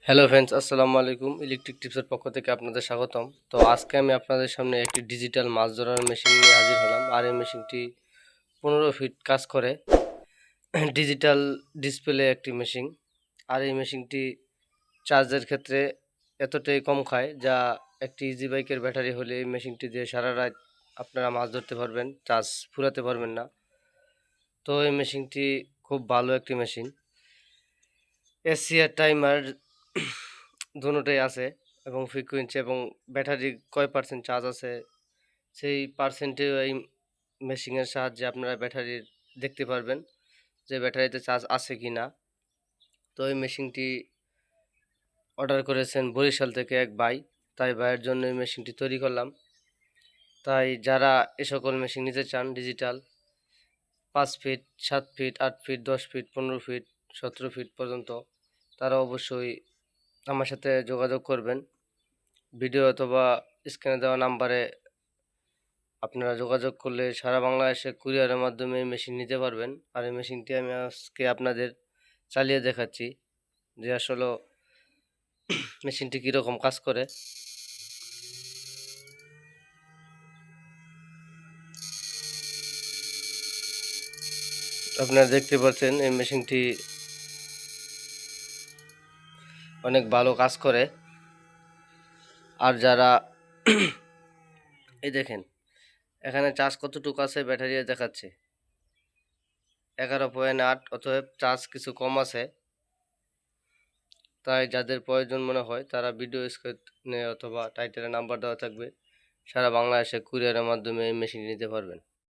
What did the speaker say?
Hello friends, আসসালামু আলাইকুম। Electric টিপসের পক্ষ থেকে আপনাদের স্বাগতম। তো আজকে আমি আপনাদের সামনে একটি ডিজিটাল মাছ ধরার মেশিন নিয়ে হাজির হলাম। আর এই মেশিনটি 15 ফিট কাজ করে, ডিজিটাল ডিসপ্লে একটি মেশিন। আর এই মেশিনটি চার্জের ক্ষেত্রে এতটাই কম খায় যা একটি ইজি বাইকের ব্যাটারি হলে এই মেশিনটি দিয়ে সারা রাত আপনারা মাছ ধরতে পারবেন, চার্জ ফুরাতে পারবেন না। তো এই মেশিনটি খুব ভালো একটি মেশিন। এসি আর টাইমার দুটোটাই আছে, এবং ফ্রিকোয়েন্সি এবং ব্যাটারি কয় পার্সেন্ট চার্জ আছে সেই পার্সেন্টে এই মেশিনের সাহায্যে আপনারা ব্যাটারির দেখতে পারবেন যে ব্যাটারিতে চার্জ আছে কি না। তো এই মেশিনটি অর্ডার করেছেন বরিশাল থেকে এক ভাই, তাই ভাইয়ের জন্য এই মেশিনটি তৈরি করলাম। তাই যারা এ সকল মেশিন নিতে চান digital 5 feet, 7 feet, 8 feet, 10 feet, 15 feet, 17 feet পর্যন্ত, তারা অবশ্যই আমার সাথে যোগাযোগ করবেন। ভিডিও অথবা স্ক্রিনে দেওয়া নাম্বারে আপনারা যোগাযোগ করলে সারা বাংলাদেশে কুরিয়ারের মাধ্যমে এই মেশিন নিতে পারবেন। আর এই মেশিনটি আমি আজকে আপনাদের চালিয়ে দেখাচ্ছি যে আসলে মেশিনটি কীরকম কাজ করে। আপনারা দেখতে পাচ্ছেন এই মেশিনটি অনেক ভালো কাজ করে। আর যারা এই দেখেন এখানে চার্জ কতটুকু আছে ব্যাটারি দেখাচ্ছে 11.8, অতএব চার্জ কিছু কম আছে। তাই যাদের প্রয়োজন মনে হয় তারা ভিডিও স্ক্রিনে অথবা টাইটেলে নাম্বার দেওয়া থাকবে, সারা বাংলাদেশে কুরিয়ারের মাধ্যমে এই মেশিন নিতে পারবেন।